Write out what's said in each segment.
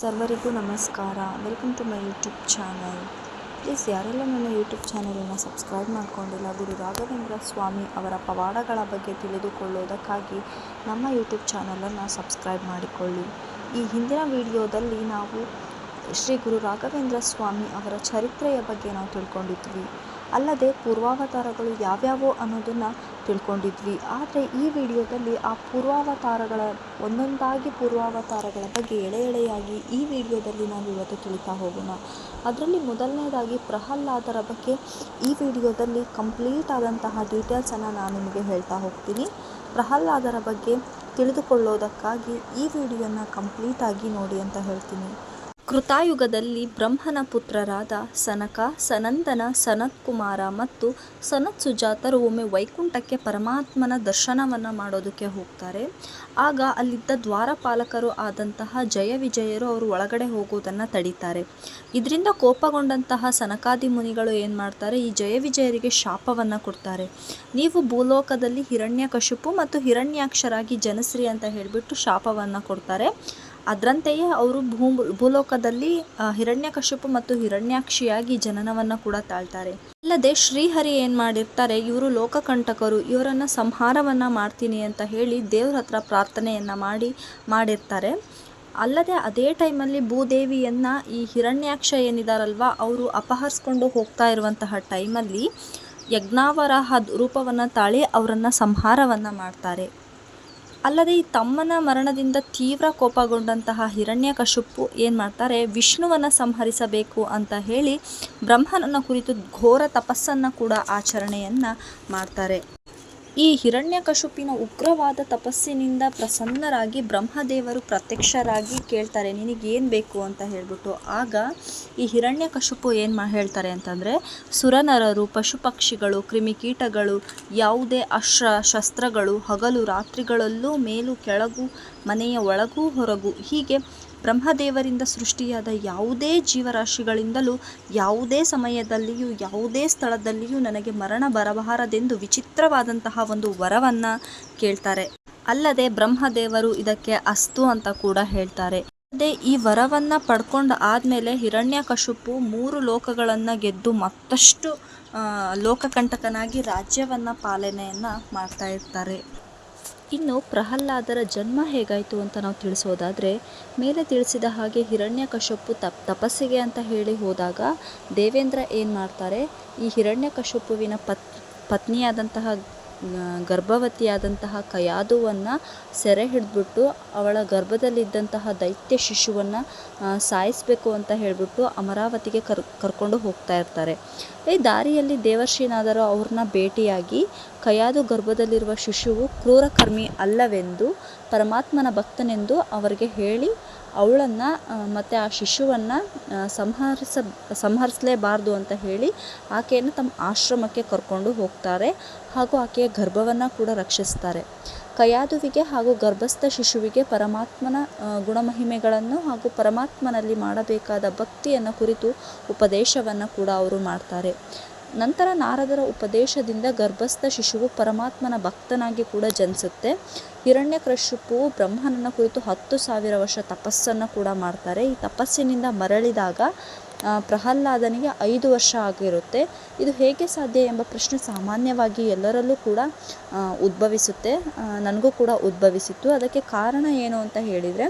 ಸರ್ವರಿಗೂ ನಮಸ್ಕಾರ. Welcome to my YouTube channel. Please ಯಾರೆಲ್ಲ ನನ್ನ ಯೂಟ್ಯೂಬ್ ಚಾನಲನ್ನು ಸಬ್ಸ್ಕ್ರೈಬ್ ಮಾಡಿಕೊಂಡಿಲ್ಲ, ಗುರು ರಾಘವೇಂದ್ರ ಸ್ವಾಮಿ ಅವರ ಪವಾಡಗಳ ಬಗ್ಗೆ ತಿಳಿದುಕೊಳ್ಳುವುದಕ್ಕಾಗಿ ನಮ್ಮ ಯೂಟ್ಯೂಬ್ ಚಾನಲನ್ನು ಸಬ್ಸ್ಕ್ರೈಬ್ ಮಾಡಿಕೊಳ್ಳಿ. ಈ ಹಿಂದಿನ ವಿಡಿಯೋದಲ್ಲಿ ನಾವು ಶ್ರೀ ಗುರು ರಾಘವೇಂದ್ರ ಸ್ವಾಮಿ ಅವರ ಚರಿತ್ರೆಯ ಬಗ್ಗೆ ನಾವು ತಿಳ್ಕೊಂಡಿದ್ವಿ. ಅಲ್ಲದೆ ಪೂರ್ವಾವತಾರಗಳು ಯಾವ್ಯಾವು ಅನ್ನೋದನ್ನು ತಿಳ್ಕೊಂಡಿದ್ವಿ. ಆದರೆ ಈ ವಿಡಿಯೋದಲ್ಲಿ ಆ ಒಂದೊಂದಾಗಿ ಪೂರ್ವಾವತಾರಗಳ ಬಗ್ಗೆ ಎಳೆಯಾಗಿ ಈ ವಿಡಿಯೋದಲ್ಲಿ ನಾವು ಇವತ್ತು ತಿಳಿತಾ ಹೋಗೋಣ. ಅದರಲ್ಲಿ ಮೊದಲನೇದಾಗಿ ಪ್ರಹ್ಲಾದರ ಬಗ್ಗೆ ಈ ವಿಡಿಯೋದಲ್ಲಿ ಕಂಪ್ಲೀಟ್ ಆದಂತಹ ಡೀಟೇಲ್ಸನ್ನು ನಾನು ನಿಮಗೆ ಹೇಳ್ತಾ ಹೋಗ್ತೀನಿ. ಪ್ರಹ್ಲಾದರ ಬಗ್ಗೆ ತಿಳಿದುಕೊಳ್ಳೋದಕ್ಕಾಗಿ ಈ ವಿಡಿಯೋನ ಕಂಪ್ಲೀಟಾಗಿ ನೋಡಿ ಅಂತ ಹೇಳ್ತೀನಿ. ಕೃತಾಯುಗದಲ್ಲಿ ಬ್ರಹ್ಮನ ಪುತ್ರರಾದ ಸನಕ, ಸನಂದನ, ಸನತ್ಕುಮಾರ ಮತ್ತು ಸನತ್ ಸುಜಾತರು ಒಮ್ಮೆ ವೈಕುಂಠಕ್ಕೆ ಪರಮಾತ್ಮನ ದರ್ಶನವನ್ನು ಮಾಡೋದಕ್ಕೆ ಹೋಗ್ತಾರೆ. ಆಗ ಅಲ್ಲಿದ್ದ ದ್ವಾರಪಾಲಕರು ಆದಂತಹ ಜಯ ವಿಜಯರು ಅವರು ಒಳಗಡೆ ಹೋಗೋದನ್ನು ತಡೀತಾರೆ. ಇದರಿಂದ ಕೋಪಗೊಂಡಂತಹ ಸನಕಾದಿ ಮುನಿಗಳು ಏನು ಮಾಡ್ತಾರೆ, ಈ ಜಯ ವಿಜಯರಿಗೆ ಶಾಪವನ್ನು ಕೊಡ್ತಾರೆ. ನೀವು ಭೂಲೋಕದಲ್ಲಿ ಹಿರಣ್ಯಕಶಿಪು ಮತ್ತು ಹಿರಣ್ಯಾಕ್ಷರಾಗಿ ಜನಿಸ್ರಿ ಅಂತ ಹೇಳಿಬಿಟ್ಟು ಶಾಪವನ್ನು ಕೊಡ್ತಾರೆ. ಅದರಂತೆಯೇ ಅವರು ಭೂಲೋಕದಲ್ಲಿ ಹಿರಣ್ಯಕಶಿಪು ಮತ್ತು ಹಿರಣ್ಯಾಕ್ಷಿಯಾಗಿ ಜನನವನ್ನು ಕೂಡ ತಾಳ್ತಾರೆ. ಅಲ್ಲದೆ ಶ್ರೀಹರಿ ಏನು ಮಾಡಿರ್ತಾರೆ, ಇವರು ಲೋಕಕಂಟಕರು, ಇವರನ್ನು ಸಂಹಾರವನ್ನು ಮಾಡ್ತೀನಿ ಅಂತ ಹೇಳಿ ದೇವ್ರ ಹತ್ರ ಪ್ರಾರ್ಥನೆಯನ್ನು ಮಾಡಿರ್ತಾರೆ. ಅಲ್ಲದೆ ಅದೇ ಟೈಮಲ್ಲಿ ಭೂದೇವಿಯನ್ನು ಈ ಹಿರಣ್ಯಾಕ್ಷ ಏನಿದಾರಲ್ವ ಅವರು ಅಪಹರಿಸ್ಕೊಂಡು ಹೋಗ್ತಾ ಇರುವಂತಹ ಟೈಮಲ್ಲಿ ಯಜ್ಞಾವರಾಹ ರೂಪವನ್ನು ತಾಳಿ ಅವರನ್ನು ಸಂಹಾರವನ್ನು ಮಾಡ್ತಾರೆ. ಅಲ್ಲದೆ ಈ ತಮ್ಮನ ಮರಣದಿಂದ ತೀವ್ರ ಕೋಪಗೊಂಡಂತಹ ಹಿರಣ್ಯಕಶಿಪು ಏನು ಮಾಡ್ತಾರೆ, ವಿಷ್ಣುವನ್ನು ಸಂಹರಿಸಬೇಕು ಅಂತ ಹೇಳಿ ಬ್ರಹ್ಮನನ್ನು ಕುರಿತು ಘೋರ ತಪಸ್ಸನ್ನು ಕೂಡ ಆಚರಣೆಯನ್ನು ಮಾಡ್ತಾರೆ. ಈ ಹಿರಣ್ಯಕಶಿಪಿನ ಉಗ್ರವಾದ ತಪಸ್ಸಿನಿಂದ ಪ್ರಸನ್ನರಾಗಿ ಬ್ರಹ್ಮದೇವರು ಪ್ರತ್ಯಕ್ಷರಾಗಿ ಕೇಳ್ತಾರೆ, ನಿನಗೇನು ಬೇಕು ಅಂತ ಹೇಳ್ಬಿಟ್ಟು. ಆಗ ಈ ಹಿರಣ್ಯಕಶಿಪು ಏನು ಹೇಳ್ತಾರೆ ಅಂತಂದರೆ, ಸುರನರರು, ಪಶು ಪಕ್ಷಿಗಳು, ಕ್ರಿಮಿಕೀಟಗಳು, ಯಾವುದೇ ಅಸ್ತ್ರ ಶಸ್ತ್ರಗಳು ಹಗಲು ರಾತ್ರಿಗಳಲ್ಲೂ ಮೇಲು ಕೆಳಗು ಮನೆಯ ಒಳಗೂ ಹೊರಗೂ ಹೀಗೆ ಬ್ರಹ್ಮದೇವರಿಂದ ಸೃಷ್ಟಿಯಾದ ಯಾವುದೇ ಜೀವರಾಶಿಗಳಿಂದಲೂ ಯಾವುದೇ ಸಮಯದಲ್ಲಿಯೂ ಯಾವುದೇ ಸ್ಥಳದಲ್ಲಿಯೂ ನನಗೆ ಮರಣ ಬರಬಾರದೆಂದು ವಿಚಿತ್ರವಾದಂತಹ ಒಂದು ವರವನ್ನು ಕೇಳ್ತಾರೆ. ಅಲ್ಲದೆ ಬ್ರಹ್ಮದೇವರು ಇದಕ್ಕೆ ಅಸ್ತು ಅಂತ ಕೂಡ ಹೇಳ್ತಾರೆ. ಅದೇ ಈ ವರವನ್ನು ಪಡ್ಕೊಂಡು ಆದಮೇಲೆ ಹಿರಣ್ಯಕಶಿಪು 3 ಲೋಕಗಳನ್ನು ಗೆದ್ದು ಮತ್ತಷ್ಟು ಲೋಕಕಂಟಕನಾಗಿ ರಾಜ್ಯವನ್ನು ಪಾಲನೆಯನ್ನು ಮಾಡ್ತಾ ಇರ್ತಾರೆ. ಇನ್ನು ಪ್ರಹ್ಲಾದರ ಜನ್ಮ ಹೇಗಾಯಿತು ಅಂತ ನಾವು ತಿಳಿಸೋದಾದರೆ, ಮೇಲೆ ತಿಳಿಸಿದ ಹಾಗೆ ಹಿರಣ್ಯಕಶಿಪು ತಪಸ್ಸಿಗೆ ಅಂತ ಹೇಳಿ ಹೋದಾಗ ದೇವೇಂದ್ರ ಏನು ಮಾಡ್ತಾರೆ, ಈ ಹಿರಣ್ಯಕಶಿಪುವಿನ ಪತ್ನಿಯಾದಂತಹ ಗರ್ಭವತಿಯಾದಂತಹ ಕಯಾದುವನ್ನು ಸೆರೆ ಹಿಡಿದ್ಬಿಟ್ಟು ಅವಳ ಗರ್ಭದಲ್ಲಿದ್ದಂತಹ ದೈತ್ಯ ಶಿಶುವನ್ನು ಸಾಯಿಸಬೇಕು ಅಂತ ಹೇಳಿಬಿಟ್ಟು ಅಮರಾವತಿಗೆ ಕರ್ಕೊಂಡು ಹೋಗ್ತಾ ಇರ್ತಾರೆ. ಈ ದಾರಿಯಲ್ಲಿ ದೇವರ್ಷಿನಾದರು ಅವ್ರನ್ನ ಭೇಟಿಯಾಗಿ ಕಯಾದು ಗರ್ಭದಲ್ಲಿರುವ ಶಿಶುವು ಕ್ರೂರಕರ್ಮಿ ಅಲ್ಲವೆಂದು, ಪರಮಾತ್ಮನ ಭಕ್ತನೆಂದು ಅವರಿಗೆ ಹೇಳಿ ಅವಳನ್ನು ಮತ್ತು ಆ ಶಿಶುವನ್ನು ಸಂಹರಿಸಲೇಬಾರ್ದು ಅಂತ ಹೇಳಿ ಆಕೆಯನ್ನು ತಮ್ಮ ಆಶ್ರಮಕ್ಕೆ ಕರ್ಕೊಂಡು ಹೋಗ್ತಾರೆ ಹಾಗೂ ಆಕೆಯ ಗರ್ಭವನ್ನು ಕೂಡ ರಕ್ಷಿಸ್ತಾರೆ. ಕಯಾದುವಿಗೆ ಹಾಗೂ ಗರ್ಭಸ್ಥ ಶಿಶುವಿಗೆ ಪರಮಾತ್ಮನ ಗುಣಮಹಿಮೆಗಳನ್ನು ಹಾಗೂ ಪರಮಾತ್ಮನಲ್ಲಿ ಮಾಡಬೇಕಾದ ಭಕ್ತಿಯನ್ನು ಕುರಿತು ಉಪದೇಶವನ್ನು ಕೂಡ ಅವರು ಮಾಡ್ತಾರೆ. ನಂತರ ನಾರದರ ಉಪದೇಶದಿಂದ ಗರ್ಭಸ್ಥ ಶಿಶುವು ಪರಮಾತ್ಮನ ಭಕ್ತನಾಗಿ ಕೂಡ ಜನಿಸುತ್ತೆ. ಹಿರಣ್ಯಕಶಿಪುವು ಬ್ರಹ್ಮನನ್ನು ಕುರಿತು 10,000 ವರ್ಷ ತಪಸ್ಸನ್ನು ಕೂಡ ಮಾಡ್ತಾರೆ. ಈ ತಪಸ್ಸಿನಿಂದ ಮರಳಿದಾಗ ಪ್ರಹ್ಲಾದನಿಗೆ 5 ವರ್ಷ ಆಗಿರುತ್ತೆ. ಇದು ಹೇಗೆ ಸಾಧ್ಯ ಎಂಬ ಪ್ರಶ್ನೆ ಸಾಮಾನ್ಯವಾಗಿ ಎಲ್ಲರಲ್ಲೂ ಕೂಡ ಉದ್ಭವಿಸುತ್ತೆ. ನನಗೂ ಕೂಡ ಉದ್ಭವಿಸಿತ್ತು. ಅದಕ್ಕೆ ಕಾರಣ ಏನು ಅಂತ ಹೇಳಿದರೆ,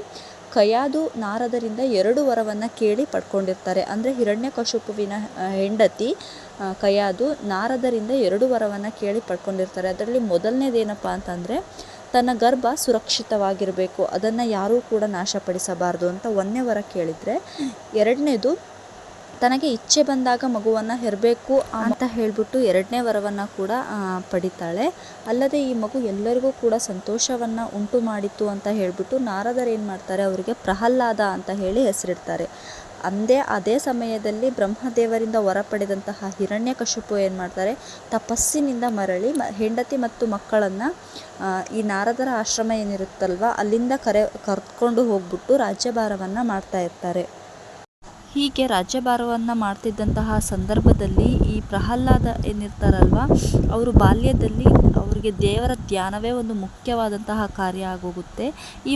ಕಯಾದು ನಾರದರಿಂದ 2 ವರವನ್ನು ಕೇಳಿ ಪಡ್ಕೊಂಡಿರ್ತಾರೆ. ಅಂದರೆ ಹಿರಣ್ಯಕಶಿಪುವಿನ ಹೆಂಡತಿ ಕಯಾದು ನಾರದರಿಂದ 2 ವರವನ್ನು ಕೇಳಿ ಪಡ್ಕೊಂಡಿರ್ತಾರೆ. ಅದರಲ್ಲಿ ಮೊದಲನೇದೇನಪ್ಪ ಅಂತಂದರೆ, ತನ್ನ ಗರ್ಭ ಸುರಕ್ಷಿತವಾಗಿರಬೇಕು, ಅದನ್ನು ಯಾರೂ ಕೂಡ ನಾಶಪಡಿಸಬಾರ್ದು ಅಂತ 1ನೇ ವರ ಕೇಳಿದರೆ, 2ನೇದು ತನಗೆ ಇಚ್ಛೆ ಬಂದಾಗ ಮಗುವನ್ನು ಹೆರಬೇಕು ಅಂತ ಹೇಳಿಬಿಟ್ಟು 2ನೇ ವರವನ್ನು ಕೂಡ ಪಡಿತಾಳೆ. ಅಲ್ಲದೆ ಈ ಮಗು ಎಲ್ಲರಿಗೂ ಕೂಡ ಸಂತೋಷವನ್ನು ಉಂಟು ಮಾಡಿತ್ತು ಅಂತ ಹೇಳಿಬಿಟ್ಟು ನಾರದರು ಏನು ಮಾಡ್ತಾರೆ, ಅವರಿಗೆ ಪ್ರಹ್ಲಾದ ಅಂತ ಹೇಳಿ ಹೆಸರಿಡ್ತಾರೆ. ಅದೇ ಸಮಯದಲ್ಲಿ ಬ್ರಹ್ಮದೇವರಿಂದ ವರ ಪಡೆದಂತಹ ಹಿರಣ್ಯಕಶಿಪು ಏನು ಮಾಡ್ತಾರೆ, ತಪಸ್ಸಿನಿಂದ ಮರಳಿ ಹೆಂಡತಿ ಮತ್ತು ಮಕ್ಕಳನ್ನು ಈ ನಾರದರ ಆಶ್ರಮ ಏನಿರುತ್ತಲ್ವ ಅಲ್ಲಿಂದ ಕರ್ಕೊಂಡು ಹೋಗ್ಬಿಟ್ಟು ರಾಜ್ಯಭಾರವನ್ನು ಮಾಡ್ತಾ ಇರ್ತಾರೆ. ಹೀಗೆ ರಾಜ್ಯಭಾರವನ್ನು ಮಾಡ್ತಿದ್ದಂತಹ ಸಂದರ್ಭದಲ್ಲಿ ಈ ಪ್ರಹ್ಲಾದ ಏನಿರ್ತಾರಲ್ವ, ಅವರು ಬಾಲ್ಯದಲ್ಲಿ ಅವರಿಗೆ ದೇವರ ಧ್ಯಾನವೇ ಒಂದು ಮುಖ್ಯವಾದಂತಹ ಕಾರ್ಯ ಆಗೋಗುತ್ತೆ. ಈ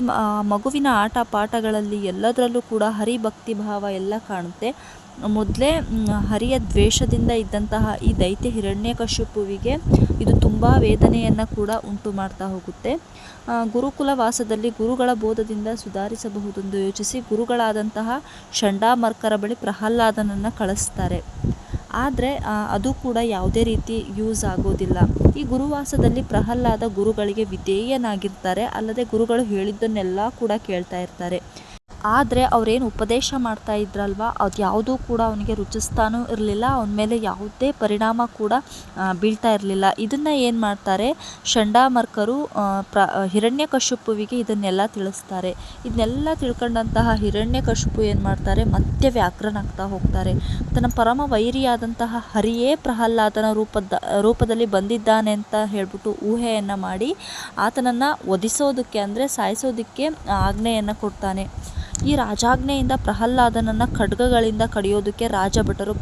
ಮಗುವಿನ ಆಟ ಪಾಠಗಳಲ್ಲಿ ಎಲ್ಲದರಲ್ಲೂ ಕೂಡ ಹರಿಭಕ್ತಿ ಭಾವ ಎಲ್ಲ ಕಾಣುತ್ತೆ. ಮೊದಲೇ ಹರಿಯ ದ್ವೇಷದಿಂದ ಇದ್ದಂತಹ ಈ ದೈತ್ಯ ಹಿರಣ್ಯಕಶಿಪುವಿಗೆ ಇದು ತುಂಬ ವೇದನೆಯನ್ನು ಕೂಡ ಉಂಟು ಮಾಡ್ತಾ ಹೋಗುತ್ತೆ. ಗುರುಕುಲ ವಾಸದಲ್ಲಿ ಗುರುಗಳ ಬೋಧದಿಂದ ಸುಧಾರಿಸಬಹುದೆಂದು ಯೋಚಿಸಿ ಗುರುಗಳಾದಂತಹ ಚಂಡಾಮರ್ಕರ ಬಳಿ ಪ್ರಹ್ಲಾದನನ್ನು ಕಳಿಸ್ತಾರೆ. ಆದರೆ ಅದು ಕೂಡ ಯಾವುದೇ ರೀತಿ ಯೂಸ್ ಆಗೋದಿಲ್ಲ. ಈ ಗುರುವಾಸದಲ್ಲಿ ಪ್ರಹ್ಲಾದ ಗುರುಗಳಿಗೆ ವಿಧೇಯನಾಗಿರ್ತಾರೆ, ಅಲ್ಲದೆ ಗುರುಗಳು ಹೇಳಿದ್ದನ್ನೆಲ್ಲ ಕೂಡ ಕೇಳ್ತಾ ಇರ್ತಾರೆ. ಆದರೆ ಅವರೇನು ಉಪದೇಶ ಮಾಡ್ತಾ ಇದ್ರಲ್ವ, ಅದು ಯಾವುದೂ ಕೂಡ ಅವನಿಗೆ ರುಚಿಸ್ತಾನೂ ಇರಲಿಲ್ಲ, ಅವನ ಮೇಲೆ ಯಾವುದೇ ಪರಿಣಾಮ ಕೂಡ ಬೀಳ್ತಾ ಇರಲಿಲ್ಲ. ಇದನ್ನು ಏನು ಮಾಡ್ತಾರೆ, ಚಂಡಾಮರ್ಕರು ಹಿರಣ್ಯಕಶಿಪುವಿಗೆ ಇದನ್ನೆಲ್ಲ ತಿಳಿಸ್ತಾರೆ. ಇದನ್ನೆಲ್ಲ ತಿಳ್ಕೊಂಡಂತಹ ಹಿರಣ್ಯಕಶಿಪು ಏನು ಮಾಡ್ತಾರೆ, ಮತ್ತೆ ವ್ಯಾಘ್ರನಾಗ್ತಾ ಹೋಗ್ತಾರೆ. ತನ್ನ ಪರಮ ವೈರಿಯಾದಂತಹ ಹರಿಯೇ ಪ್ರಹ್ಲಾದನ ರೂಪದಲ್ಲಿ ಬಂದಿದ್ದಾನೆ ಅಂತ ಹೇಳ್ಬಿಟ್ಟು ಊಹೆಯನ್ನು ಮಾಡಿ ಆತನನ್ನು ವಧಿಸೋದಕ್ಕೆ ಅಂದರೆ ಸಾಯಿಸೋದಕ್ಕೆ ಆಜ್ಞೆಯನ್ನು ಕೊಡ್ತಾನೆ. ಈ ರಾಜಾಜ್ಞೆಯಿಂದ ಪ್ರಹ್ಲಾದನನ್ನು ಖಡ್ಗಗಳಿಂದ ಕಡಿಯೋದಕ್ಕೆ ರಾಜಭಟರು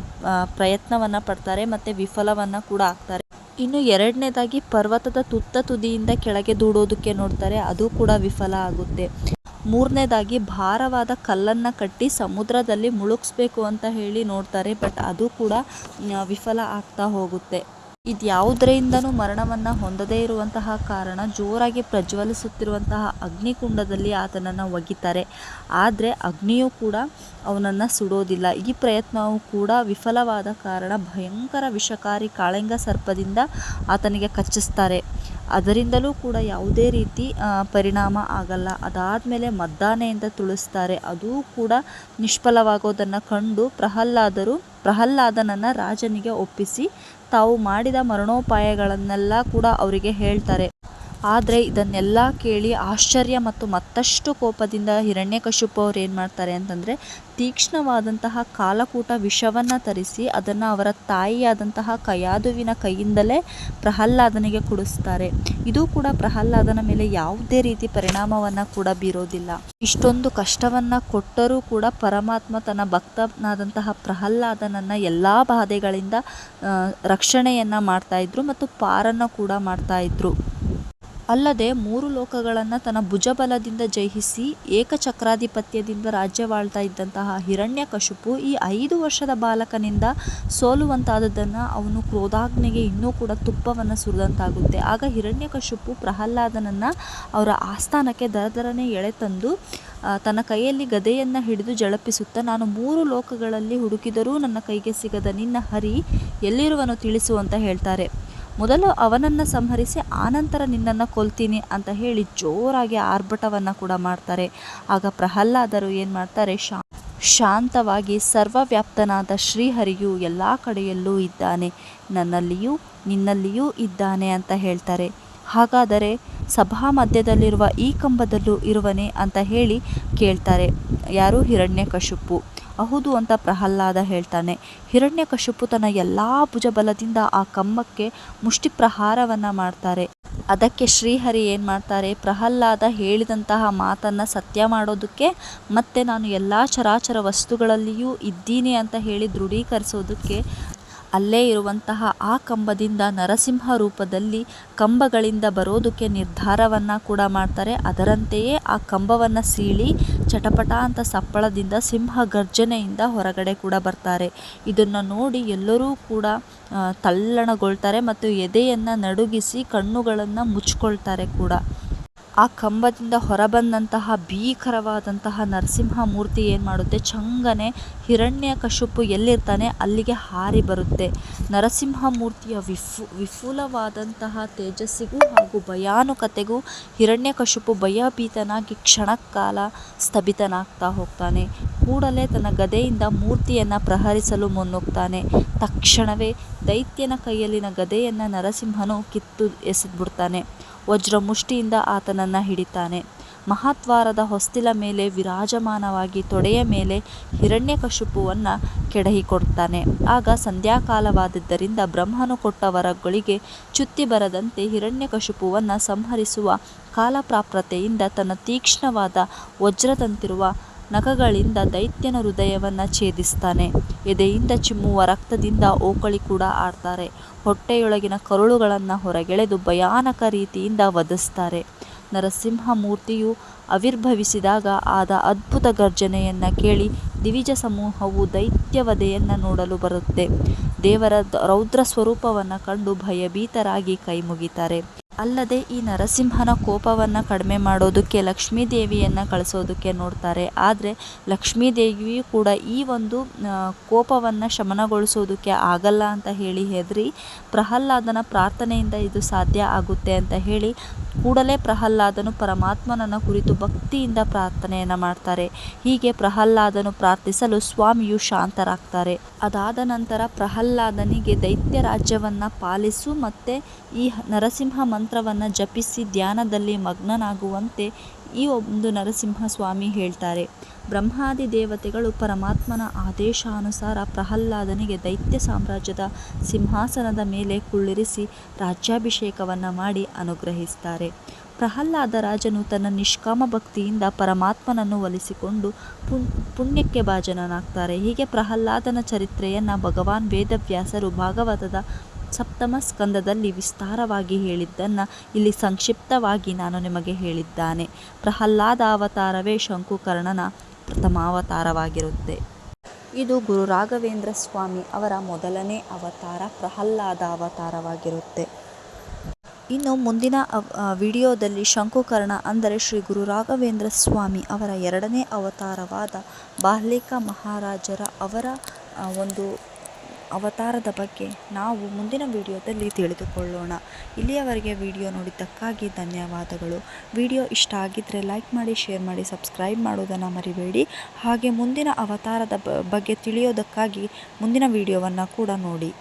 ಪ್ರಯತ್ನವನ್ನು ಪಡ್ತಾರೆ ಮತ್ತು ವಿಫಲವನ್ನು ಕೂಡ ಆಗ್ತಾರೆ. ಇನ್ನು ಎರಡನೇದಾಗಿ ಪರ್ವತದ ತುದಿಯಿಂದ ಕೆಳಗೆ ದೂಡೋದಕ್ಕೆ ನೋಡ್ತಾರೆ, ಅದು ಕೂಡ ವಿಫಲ ಆಗುತ್ತೆ. ಮೂರನೇದಾಗಿ ಭಾರವಾದ ಕಲ್ಲನ್ನು ಕಟ್ಟಿ ಸಮುದ್ರದಲ್ಲಿ ಮುಳುಗಿಸ್ಬೇಕು ಅಂತ ಹೇಳಿ ನೋಡ್ತಾರೆ, ಬಟ್ ಅದು ಕೂಡ ವಿಫಲ ಆಗ್ತಾ ಹೋಗುತ್ತೆ. ಇದು ಯಾವುದರಿಂದನೂ ಮರಣವನ್ನು ಹೊಂದದೇ ಇರುವಂತಹ ಕಾರಣ ಜೋರಾಗಿ ಪ್ರಜ್ವಲಿಸುತ್ತಿರುವಂತಹ ಅಗ್ನಿಕುಂಡದಲ್ಲಿ ಆತನನ್ನು ಒಗಿತಾರೆ. ಆದರೆ ಅಗ್ನಿಯೂ ಕೂಡ ಅವನನ್ನು ಸುಡೋದಿಲ್ಲ. ಈ ಪ್ರಯತ್ನವೂ ಕೂಡ ವಿಫಲವಾದ ಕಾರಣ ಭಯಂಕರ ವಿಷಕಾರಿ ಕಾಳಿಂಗ ಸರ್ಪದಿಂದ ಆತನಿಗೆ ಕಚ್ಚಿಸ್ತಾರೆ. ಅದರಿಂದಲೂ ಕೂಡ ಯಾವುದೇ ರೀತಿ ಪರಿಣಾಮ ಆಗಲ್ಲ. ಅದಾದಮೇಲೆ ಮದ್ದಾನೆಯಿಂದ ತುಳಿಸ್ತಾರೆ, ಅದೂ ಕೂಡ ನಿಷ್ಫಲವಾಗೋದನ್ನು ಕಂಡು ಪ್ರಹ್ಲಾದನನ್ನು ರಾಜನಿಗೆ ಒಪ್ಪಿಸಿ ತಾವು ಮಾಡಿದ ಮರಣೋಪಾಯಗಳನ್ನೆಲ್ಲ ಕೂಡ ಅವರಿಗೆ ಹೇಳ್ತಾರೆ. ಆದರೆ ಇದನ್ನೆಲ್ಲ ಕೇಳಿ ಆಶ್ಚರ್ಯ ಮತ್ತು ಮತ್ತಷ್ಟು ಕೋಪದಿಂದ ಹಿರಣ್ಯಕಶಿಪು ಅವ್ರು ಏನು ಮಾಡ್ತಾರೆ ಅಂತಂದರೆ, ತೀಕ್ಷ್ಣವಾದಂತಹ ಕಾಲಕೂಟ ವಿಷವನ್ನು ತರಿಸಿ ಅದನ್ನು ಅವರ ತಾಯಿಯಾದಂತಹ ಕಯಾದುವಿನ ಕೈಯಿಂದಲೇ ಪ್ರಹ್ಲಾದನಿಗೆ ಕುಡಿಸ್ತಾರೆ. ಇದು ಕೂಡ ಪ್ರಹ್ಲಾದನ ಮೇಲೆ ಯಾವುದೇ ರೀತಿ ಪರಿಣಾಮವನ್ನು ಕೂಡ ಬೀರೋದಿಲ್ಲ. ಇಷ್ಟೊಂದು ಕಷ್ಟವನ್ನು ಕೊಟ್ಟರೂ ಕೂಡ ಪರಮಾತ್ಮ ತನ್ನ ಭಕ್ತನಾದಂತಹ ಪ್ರಹ್ಲಾದನನ್ನು ಎಲ್ಲ ಬಾಧೆಗಳಿಂದ ರಕ್ಷಣೆಯನ್ನು ಮಾಡ್ತಾಯಿದ್ರು ಮತ್ತು ಪಾರನ್ನು ಕೂಡ ಮಾಡ್ತಾಯಿದ್ರು. ಅಲ್ಲದೆ 3 ಲೋಕಗಳನ್ನು ತನ್ನ ಭುಜಬಲದಿಂದ ಜಯಿಸಿ ಏಕಚಕ್ರಾಧಿಪತ್ಯದಿಂದ ರಾಜ್ಯವಾಳ್ತಾ ಇದ್ದಂತಹ ಹಿರಣ್ಯಕಶಿಪು ಈ 5 ವರ್ಷದ ಬಾಲಕನಿಂದ ಸೋಲುವಂತಾದದ್ದನ್ನು ಅವನು ಕ್ರೋಧಾಗ್ನಿಗೆ ಇನ್ನೂ ಕೂಡ ತುಪ್ಪವನ್ನು ಸುರಿದಂತಾಗುತ್ತೆ. ಆಗ ಹಿರಣ್ಯಕಶಿಪು ಪ್ರಹ್ಲಾದನನ್ನು ಅವರ ಆಸ್ಥಾನಕ್ಕೆ ದರದರನೆ ಎಳೆತಂದು ತನ್ನ ಕೈಯಲ್ಲಿ ಗದೆಯನ್ನು ಹಿಡಿದು ಜಳಪಿಸುತ್ತಾ, ನಾನು 3 ಲೋಕಗಳಲ್ಲಿ ಹುಡುಕಿದರೂ ನನ್ನ ಕೈಗೆ ಸಿಗದ ನಿನ್ನ ಹರಿ ಎಲ್ಲಿರುವನು ತಿಳಿಸು ಅಂತ ಹೇಳ್ತಾರೆ. ಮೊದಲು ಅವನನ್ನು ಸಂಹರಿಸಿ ಆನಂತರ ನಿನ್ನನ್ನು ಕೊಲ್ತೀನಿ ಅಂತ ಹೇಳಿ ಜೋರಾಗಿ ಆರ್ಭಟವನ್ನು ಕೂಡ ಮಾಡ್ತಾರೆ. ಆಗ ಪ್ರಹ್ಲಾದರು ಏನು ಮಾಡ್ತಾರೆ, ಶಾಂತವಾಗಿ ಸರ್ವವ್ಯಾಪ್ತನಾದ ಶ್ರೀಹರಿಯು ಎಲ್ಲ ಕಡೆಯಲ್ಲೂ ಇದ್ದಾನೆ, ನನ್ನಲ್ಲಿಯೂ ನಿನ್ನಲ್ಲಿಯೂ ಇದ್ದಾನೆ ಅಂತ ಹೇಳ್ತಾರೆ. ಹಾಗಾದರೆ ಸಭಾ ಮಧ್ಯದಲ್ಲಿರುವ ಈ ಕಂಬದಲ್ಲೂ ಇರುವನೇ ಅಂತ ಹೇಳಿ ಕೇಳ್ತಾರೆ. ಯಾರು? ಹಿರಣ್ಯಕಶಿಪು. ಹೌದು ಅಂತ ಪ್ರಹ್ಲಾದ ಹೇಳ್ತಾನೆ. ಹಿರಣ್ಯಕಶಿಪು ತನ್ನ ಎಲ್ಲ ಭುಜಬಲದಿಂದ ಆ ಕಂಬಕ್ಕೆ ಮುಷ್ಟಿ ಪ್ರಹಾರವನ್ನು ಮಾಡ್ತಾರೆ. ಅದಕ್ಕೆ ಶ್ರೀಹರಿ ಏನು ಮಾಡ್ತಾರೆ, ಪ್ರಹ್ಲಾದ ಹೇಳಿದಂತಹ ಮಾತನ್ನು ಸತ್ಯ ಮಾಡೋದಕ್ಕೆ ಮತ್ತು ನಾನು ಎಲ್ಲ ಚರಾಚರ ವಸ್ತುಗಳಲ್ಲಿಯೂ ಇದ್ದೀನಿ ಅಂತ ಹೇಳಿ ದೃಢೀಕರಿಸೋದಕ್ಕೆ ಅಲ್ಲೇ ಇರುವಂತಹ ಆ ಕಂಬದಿಂದ ನರಸಿಂಹ ರೂಪದಲ್ಲಿ ಕಂಬಗಳಿಂದ ಬರೋದಕ್ಕೆ ನಿರ್ಧಾರವನ್ನು ಕೂಡ ಮಾಡ್ತಾರೆ. ಅದರಂತೆಯೇ ಆ ಕಂಬವನ್ನು ಸೀಳಿ ಚಟಪಟ ಅಂತ ಸಪ್ಪಳದಿಂದ ಸಿಂಹ ಗರ್ಜನೆಯಿಂದ ಹೊರಗಡೆ ಕೂಡ ಬರ್ತಾರೆ. ಇದನ್ನು ನೋಡಿ ಎಲ್ಲರೂ ಕೂಡ ತಲ್ಲಣಗೊಳ್ತಾರೆ ಮತ್ತು ಎದೆಯನ್ನು ನಡುಗಿಸಿ ಕಣ್ಣುಗಳನ್ನು ಮುಚ್ಕೊಳ್ತಾರೆ ಕೂಡ. ಆ ಕಂಬದಿಂದ ಹೊರಬಂದಂತಹ ಭೀಕರವಾದಂತಹ ನರಸಿಂಹ ಮೂರ್ತಿ ಏನು ಮಾಡುತ್ತೆ, ಚಂಗನೆ ಹಿರಣ್ಯಕಶಿಪು ಎಲ್ಲಿರ್ತಾನೆ ಅಲ್ಲಿಗೆ ಹಾರಿ ಬರುತ್ತೆ. ನರಸಿಂಹ ಮೂರ್ತಿಯ ವಿಪುಲವಾದಂತಹ ತೇಜಸ್ಸಿಗೂ ಹಾಗೂ ಭಯಾನುಕತೆಗೂ ಹಿರಣ್ಯಕಶಿಪು ಭಯಭೀತನಾಗಿ ಕ್ಷಣಕಾಲ ಸ್ತಬ್ಧನಾಗ್ತಾ ಹೋಗ್ತಾನೆ. ಕೂಡಲೇ ತನ್ನ ಗದೆಯಿಂದ ಮೂರ್ತಿಯನ್ನು ಪ್ರಹರಿಸಲು ಮುನ್ನುಗ್ತಾನೆ. ತಕ್ಷಣವೇ ದೈತ್ಯನ ಕೈಯಲ್ಲಿನ ಗದೆಯನ್ನು ನರಸಿಂಹನು ಕಿತ್ತು ಎಸೆದ್ಬಿಡ್ತಾನೆ. ವಜ್ರ ಮುಷ್ಟಿಯಿಂದ ಆತನನ್ನು ಹಿಡಿತಾನೆ. ಮಹಾದ್ವಾರದ ಹೊಸ್ತಿಲ ಮೇಲೆ ವಿರಾಜಮಾನವಾಗಿ ತೊಡೆಯ ಮೇಲೆ ಹಿರಣ್ಯಕಶಿಪುವನ್ನು ಕೆಡಹಿಕೊಡ್ತಾನೆ. ಆಗ ಸಂಧ್ಯಾಕಾಲವಾದದ್ದರಿಂದ ಬ್ರಹ್ಮನು ಕೊಟ್ಟ ವರಗಳಿಗೆ ಚ್ಯುತಿ ಬರದಂತೆ ಹಿರಣ್ಯಕಶಿಪುವನ್ನು ಸಂಹರಿಸುವ ಕಾಲಪ್ರಾಪ್ರತೆಯಿಂದ ತನ್ನ ತೀಕ್ಷ್ಣವಾದ ವಜ್ರದಂತಿರುವ ನಖಗಳಿಂದ ದೈತ್ಯನ ಹೃದಯವನ್ನು ಛೇದಿಸ್ತಾನೆ. ಎದೆಯಿಂದ ಚಿಮ್ಮುವ ರಕ್ತದಿಂದ ಓಕಳಿ ಕೂಡ ಆಡ್ತಾರೆ. ಹೊಟ್ಟೆಯೊಳಗಿನ ಕರುಳುಗಳನ್ನು ಹೊರಗೆಳೆದು ಭಯಾನಕ ರೀತಿಯಿಂದ ವಧಿಸ್ತಾರೆ. ನರಸಿಂಹಮೂರ್ತಿಯು ಆವಿರ್ಭವಿಸಿದಾಗ ಆದ ಅದ್ಭುತ ಗರ್ಜನೆಯನ್ನು ಕೇಳಿ ದಿವಿಜ ಸಮೂಹವು ದೈತ್ಯವಧೆಯನ್ನು ನೋಡಲು ಬರುತ್ತೆ. ದೇವರ ರೌದ್ರ ಸ್ವರೂಪವನ್ನು ಕಂಡು ಭಯಭೀತರಾಗಿ ಕೈಮುಗಿತಾರೆ. ಅಲ್ಲದೆ ಈ ನರಸಿಂಹನ ಕೋಪವನ್ನು ಕಡಿಮೆ ಮಾಡೋದಕ್ಕೆ ಲಕ್ಷ್ಮೀದೇವಿಯನ್ನು ಕಳಿಸೋದಕ್ಕೆ ನೋಡ್ತಾರೆ. ಆದರೆ ಲಕ್ಷ್ಮೀದೇವಿಯು ಕೂಡ ಈ ಒಂದು ಕೋಪವನ್ನು ಶಮನಗೊಳಿಸೋದಕ್ಕೆ ಆಗಲ್ಲ ಅಂತ ಹೇಳಿ ಹೆದರಿ ಪ್ರಹ್ಲಾದನ ಪ್ರಾರ್ಥನೆಯಿಂದ ಇದು ಸಾಧ್ಯ ಆಗುತ್ತೆ ಅಂತ ಹೇಳಿ ಕೂಡಲೇ ಪ್ರಹ್ಲಾದನು ಪರಮಾತ್ಮನನ್ನು ಕುರಿತು ಭಕ್ತಿಯಿಂದ ಪ್ರಾರ್ಥನೆಯನ್ನು ಮಾಡ್ತಾರೆ. ಹೀಗೆ ಪ್ರಹ್ಲಾದನು ಪ್ರಾರ್ಥಿಸಲು ಸ್ವಾಮಿಯು ಶಾಂತರಾಗ್ತಾರೆ. ಅದಾದ ನಂತರ ಪ್ರಹ್ಲಾದನಿಗೆ ದೈತ್ಯ ರಾಜ್ಯವನ್ನು ಪಾಲಿಸು ಮತ್ತು ಈ ನರಸಿಂಹ ಮಂತ್ರವನ್ನು ಜಪಿಸಿ ಧ್ಯಾನದಲ್ಲಿ ಮಗ್ನನಾಗುವಂತೆ ಈ ಒಂದು ನರಸಿಂಹ ಸ್ವಾಮಿ ಹೇಳ್ತಾರೆ. ಬ್ರಹ್ಮಾದಿ ದೇವತೆಗಳು ಪರಮಾತ್ಮನ ಆದೇಶಾನುಸಾರ ಪ್ರಹ್ಲಾದನಿಗೆ ದೈತ್ಯ ಸಾಮ್ರಾಜ್ಯದ ಸಿಂಹಾಸನದ ಮೇಲೆ ಕುಳ್ಳಿರಿಸಿ ರಾಜ್ಯಾಭಿಷೇಕವನ್ನು ಮಾಡಿ ಅನುಗ್ರಹಿಸ್ತಾರೆ. ಪ್ರಹ್ಲಾದ ರಾಜನು ತನ್ನ ನಿಷ್ಕಾಮ ಭಕ್ತಿಯಿಂದ ಪರಮಾತ್ಮನನ್ನು ಒಲಿಸಿಕೊಂಡು ಪುಣ್ಯಕ್ಕೆ ಭಾಜನನಾಗ್ತಾರೆ. ಹೀಗೆ ಪ್ರಹ್ಲಾದನ ಚರಿತ್ರೆಯನ್ನು ಭಗವಾನ್ ವೇದವ್ಯಾಸರು ಭಾಗವತದ ಸಪ್ತಮ ಸ್ಕಂದದಲ್ಲಿ ವಿಸ್ತಾರವಾಗಿ ಹೇಳಿದ್ದನ್ನು ಇಲ್ಲಿ ಸಂಕ್ಷಿಪ್ತವಾಗಿ ನಾನು ನಿಮಗೆ ಹೇಳಿದ್ದಾನೆ. ಪ್ರಹ್ಲಾದ ಅವತಾರವೇ ಶಂಕುಕರ್ಣನ ಪ್ರಥಮಾವತಾರವಾಗಿರುತ್ತೆ. ಇದು ಗುರು ರಾಘವೇಂದ್ರ ಸ್ವಾಮಿ ಅವರ ಮೊದಲನೇ ಅವತಾರ ಪ್ರಹ್ಲಾದ ಅವತಾರವಾಗಿರುತ್ತೆ. ಇನ್ನು ಮುಂದಿನ ವಿಡಿಯೋದಲ್ಲಿ ಶಂಕುಕರ್ಣ ಅಂದರೆ ಶ್ರೀ ಗುರು ರಾಘವೇಂದ್ರ ಸ್ವಾಮಿ ಅವರ ಎರಡನೇ ಅವತಾರವಾದ ಬಾಹ್ಲಿಕ ಮಹಾರಾಜರ ಅವರ ಒಂದು ಅವತಾರದ ಬಗ್ಗೆ ನಾವು ಮುಂದಿನ ವಿಡಿಯೋದಲ್ಲಿ ತಿಳಿದುಕೊಳ್ಳೋಣ. ಇಲ್ಲಿಯವರೆಗೆ ವಿಡಿಯೋ ನೋಡಿದ್ದಕ್ಕಾಗಿ ಧನ್ಯವಾದಗಳು. ವಿಡಿಯೋ ಇಷ್ಟ ಆಗಿದ್ದರೆ ಲೈಕ್ ಮಾಡಿ, ಶೇರ್ ಮಾಡಿ, ಸಬ್ಸ್ಕ್ರೈಬ್ ಮಾಡೋದನ್ನು ಮರಿಬೇಡಿ. ಹಾಗೆ ಮುಂದಿನ ಅವತಾರದ ಬಗ್ಗೆ ತಿಳಿಯೋದಕ್ಕಾಗಿ ಮುಂದಿನ ವಿಡಿಯೋವನ್ನು ಕೂಡ ನೋಡಿ.